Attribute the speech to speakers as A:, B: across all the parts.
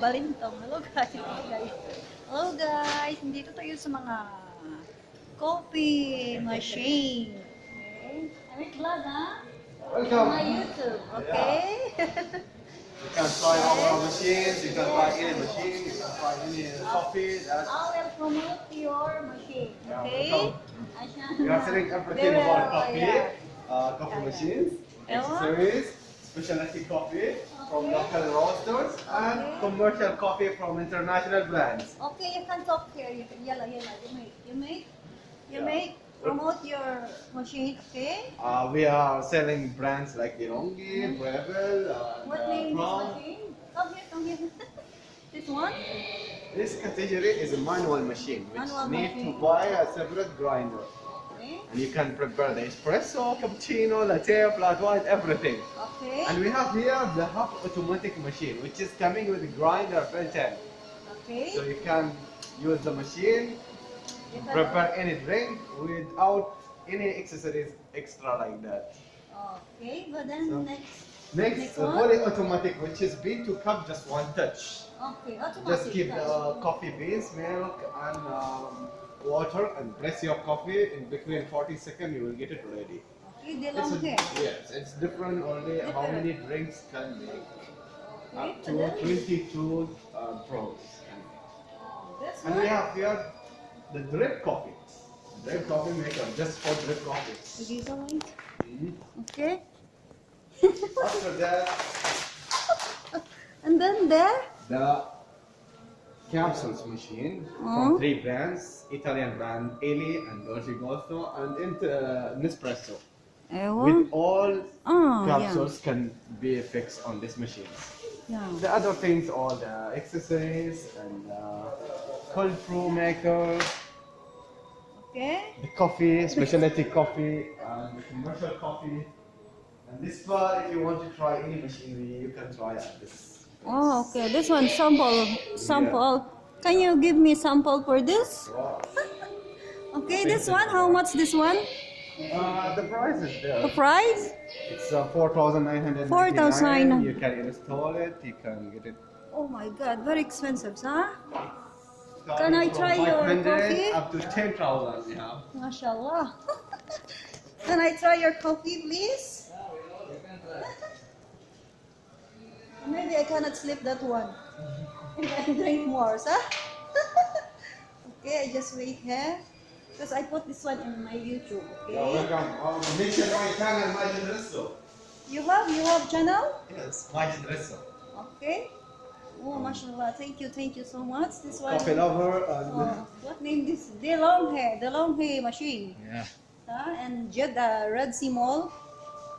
A: balintong. Hello guys. Hello guys. Nandito tayo sa mga coffee machine. Okay. I make vlog, ha?
B: Welcome.
A: On my YouTube. Okay.
B: You can try our machines, you can try any machine, you can try any coffee.
A: I will promote your machine. Okay.
B: We are selling everything about coffee, coffee machines, accessories, specialty coffee from local roasters, and commercial coffee from international brands.
A: Okay, you can talk here. You can, yalla. You make. Promote your machine, okay?
B: We are selling brands like Ilongi, Brevel,
A: What name is machine? Come here. This one?
B: This category is a manual machine, which
A: Manual
B: need
A: machine.
B: to buy a separate grinder.
A: Okay.
B: And you can prepare the espresso, cappuccino, latte, flat white, everything.
A: Okay.
B: And we have here the half automatic machine, which is coming with a grinder built in.
A: Okay.
B: So you can use the machine, prepare any drink without any accessories extra like that.
A: Okay, but then
B: So,
A: next
B: Next,
A: one?
B: fully automatic, which is bean to cup, just one touch.
A: Okay, automatic.
B: Just keep the coffee beans, milk, and water, and press your coffee. In between 40 seconds, you will get it ready.
A: Okay, the long hair.
B: Yes, it's different only how many drinks can make.
A: Okay,
B: Up to
A: and then?
B: 22 pros.
A: This
B: And we
A: one?
B: have here the drip coffee. Drip coffee maker, just for drip coffee.
A: This one?
B: Mhm.
A: Okay.
B: After that,
A: And then there?
B: the capsules machine from 3 brands, Italian brand Eli and Dolce Gusto, and Nespreso. With all capsules can be fixed on this machine.
A: Yeah.
B: The other things, all the accessories and cold brew maker,
A: Okay.
B: the coffee, specialty coffee, and the commercial coffee. And this part, if you want to try any machinery, you can try at this.
A: Oh, okay. This one sample. Can you give me sample for this?
B: Wow.
A: Okay, this one. How much this one?
B: The price is there.
A: The price?
B: It's 4,999.
A: 4,900.
B: You can install it. You can get it.
A: Oh my God, very expensive, huh? Can I try
B: from
A: your
B: 500
A: coffee?
B: up to 10,000. Yeah.
A: MashaAllah. Can I try your coffee, please? Maybe I cannot sleep that one. I drink more, huh? Okay, I just wait here. Because I put this one in my YouTube,
B: Yeah,
A: okay?
B: welcome. Mention my channel, Majid Resso.
A: You have channel?
B: Yes, Majid Resso.
A: Okay. Oh, mashallah. Thank you so much. This one.
B: Coffee lover and
A: Oh, what name this? The long hair machine.
B: yeah.
A: And Jeddah, Redseamall.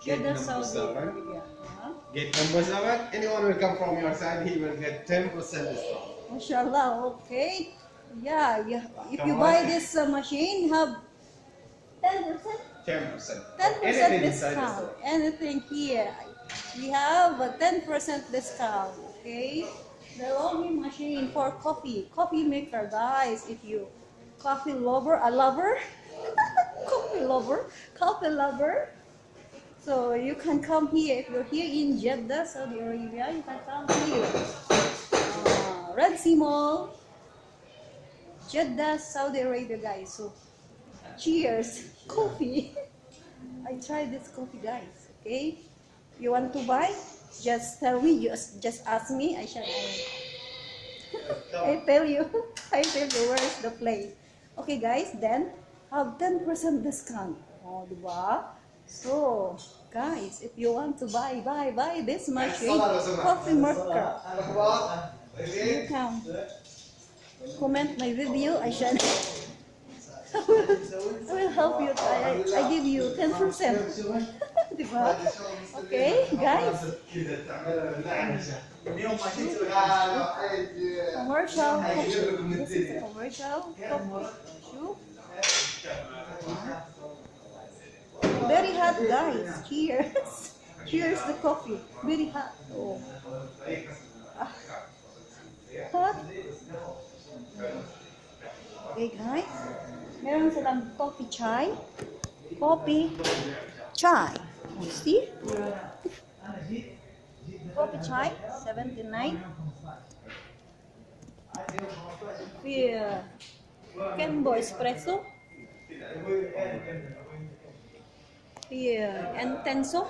B: Gate
A: Jeddah,
B: number
A: Saudi
B: 7.
A: Arabia.
B: Gate number 7. Anyone will come from your side, he will get 10% discount.
A: Mashallah. Okay. Yeah. If
B: Come
A: you
B: on.
A: buy this machine, you have 10%.
B: 10%.
A: 10%
B: Anything inside the
A: discount.
B: store.
A: Anything here. We have a 10% discount. Okay. The long machine for coffee maker, guys. If you coffee lover, coffee lover. So you can come here. If you're here in Jeddah, Saudi Arabia, you can come here. Redseamall, Jeddah, Saudi Arabia, guys. So cheers, coffee. I tried this coffee, guys. Okay. You want to buy? Just tell me. Just ask me. I tell you. Where is the place. Okay, guys. Then have 10% discount. Oh, diba? So, guys, if you want to buy this machine, coffee maker, you can comment my video. I will help you. I give you 10%. Diba? Okay, guys. Commercial coffee. This is a commercial coffee shoe. Very hot, guys. Cheers. Cheers the coffee. Very hot. Oh. Hot. Okay, guys. Meron silang coffee chai. Coffee chai. You see? Coffee chai, 79. Here, Kembo Espresso. Here, Intenso.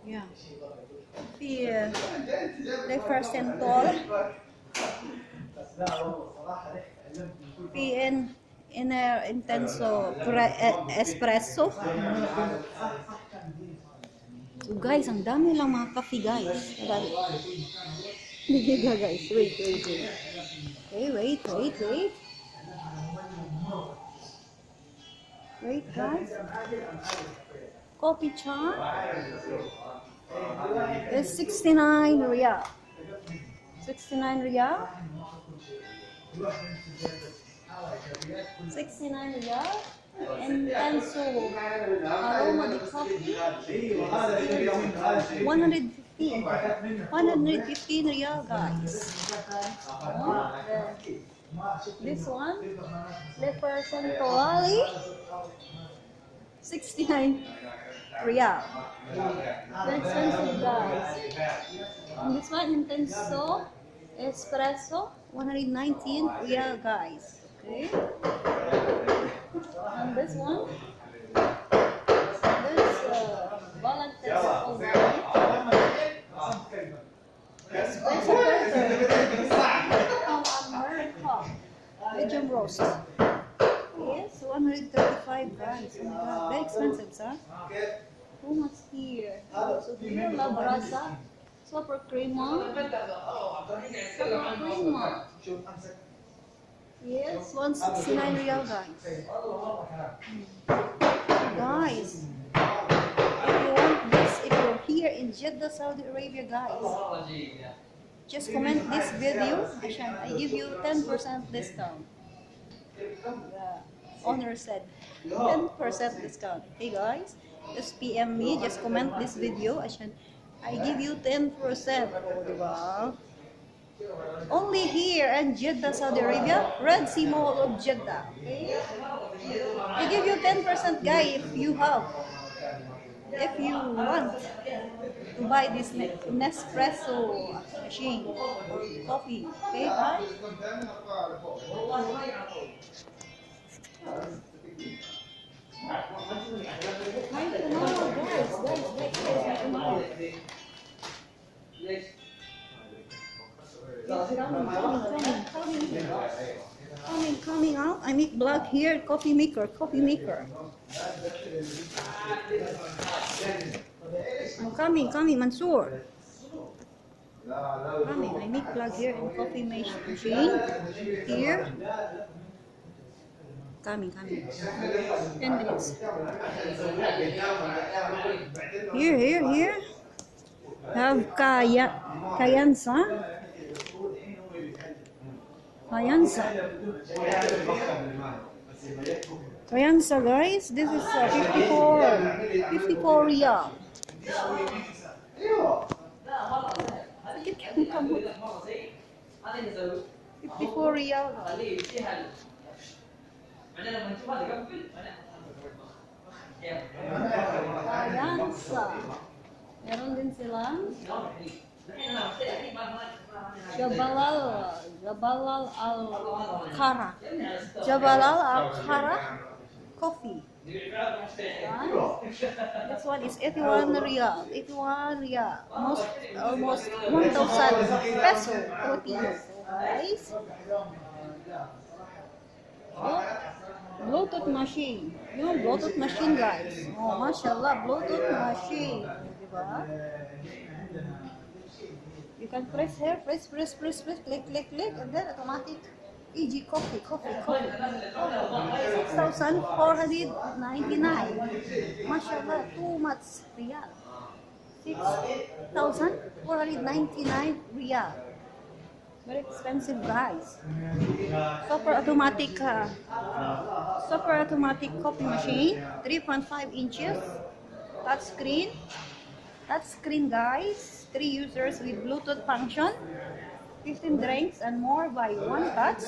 A: Yeah. Here, Lefersentol. PN Intenso Espresso. So guys, ang dami lang mga coffee guys. Hindi guys, wait. Okay, wait. Wait guys. Coffee chart is 69 riyal. 69 riyal. 69 riyal. Intenso aroma de coffee 115 riyal guys. This one Lefersentol 69 riyal. Very expensive guys. And this one Intenso Espresso 119 riyal guys. Okay. And this one, this Valentine's Espresso from America, medium roast. Yes, 135 grams. Oh my god, very expensive, sir. Too much here. So here, La Brasa, super crema. Yes, 169 riyal guys. Guys, if you want this, if you're here in Jeddah, Saudi Arabia guys, just comment this video. I give you 10% discount. The owner said 10% discount. Hey guys, just PM me, just comment this video. I give you 10%. Oh, diba? Only here in Jeddah, Saudi Arabia, Redseamall of Jeddah. Okay? I give you 10% guy if you want to buy this Nespreso machine coffee. Okay, guys? Coming out. I make blog here. Coffee maker. I'm coming, Mansoor. Coming. I make plug here in coffee machine. Here. Coming. 10 minutes. Here. Have Kayansa. Kayansa guys, this is 54 riyal. 54 riyal. Kayansa. Meron din silang Jabal al-Khara coffee. This one is 81 riyal. Almost 1,000 peso Filipino. Guys. Bluetooth machine. Yung Bluetooth machine guys. Oh, mashallah, Bluetooth machine. Diba? You can press here, press, click, and then automatic easy coffee. 6,499. Mashallah, too much riyal. 6,499 riyal. Very expensive guys. Super automatic coffee machine, 3.5 inches, touchscreen guys, 3 users with Bluetooth function, 15 drinks and more by one touch,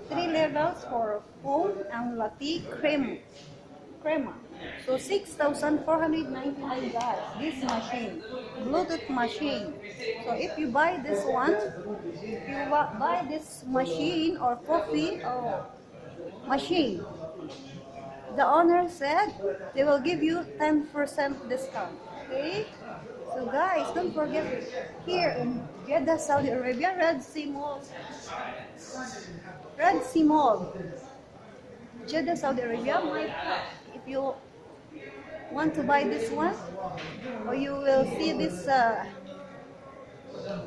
A: 3 levels for foam and latte crema. So 6,499 guys, this machine, Bluetooth machine, So if you buy this one, you buy this machine or coffee machine, the owner said they will give you 10% discount. Okay? So guys, don't forget, here in Jeddah, Saudi Arabia, Redseamall, Jeddah, Saudi Arabia, if you want to buy this one, or you will see this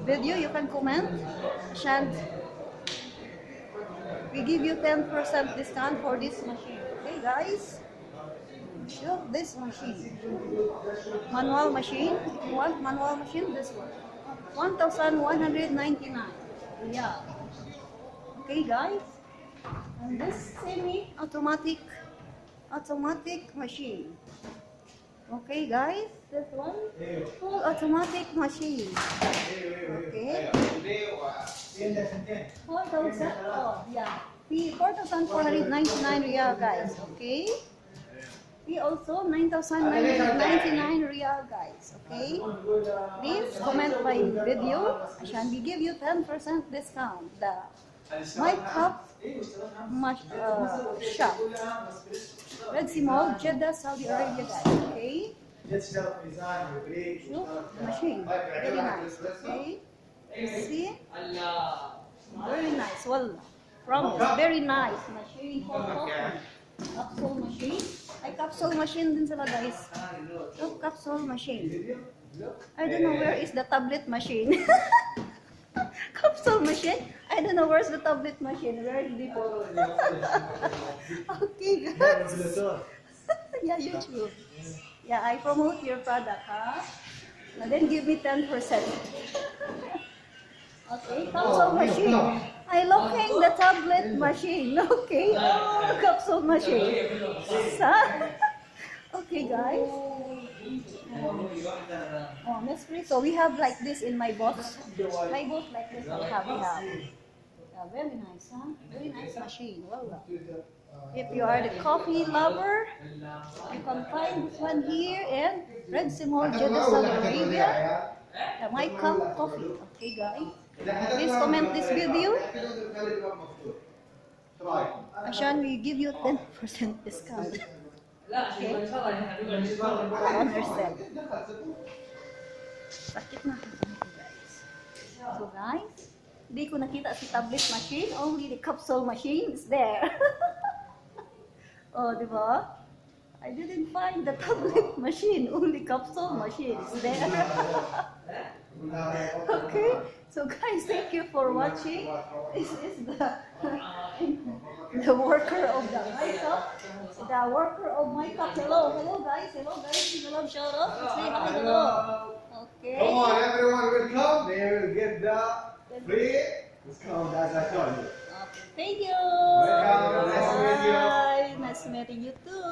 A: video, you can comment, and we give you 10% discount for this machine. Okay guys, look this machine, manual machine. If you want manual machine, this one, 1,199. Yeah. Okay guys, and this semi-automatic machine. Okay guys, this one full automatic machine. Okay. 4,000. Oh yeah. 4,499 riyal guys. Okay. We also 9,999 riyal guys. Okay. Please comment my video and we give you 10% discount. My cup shop. Redseamall, Jeddah, Saudi Arabia guys. Okay. Look, machine. Very nice. Okay. You see? Very nice. Well, promise. Very nice machine for coffee. Capsule machine. Ay, capsule machine din sila guys. Look, capsule machine. I don't know where is the tablet machine. Capsule machine. I don't know where's the tablet machine. Where is the okay guys. Yeah, YouTube. Yeah, I promote your product, huh? And then give me 10%. Okay, capsule machine. I looking the tablet machine. Okay, capsule machine. Okay, guys. Oh, Nespreso. We have like this in my box. My box like this. We have. Yeah, very nice, huh? Very nice machine. Well, if you are the coffee lover, you can find this one here in Redseamall, Jeddah, Saudi Arabia. My cup coffee. Okay, guys. Please comment this video. Ashan, we give you 10% discount. Okay? Understand. Sakit na guys. So guys, hindi ko nakita si tablet machine, only the capsule machine is there. Oh, di ba? I didn't find the tablet machine, only capsule machine is there. Okay, so guys, thank you for watching. This is the worker of the makeup. The worker of makeup. Hello guys. Hello guys. Give a love shout out. Say hi, hello. Okay.
B: Come on, everyone will come. They will get the free discount as I told you.
A: Okay, thank you.
B: Welcome. Nice to meet you.
A: Bye. Nice meeting you too.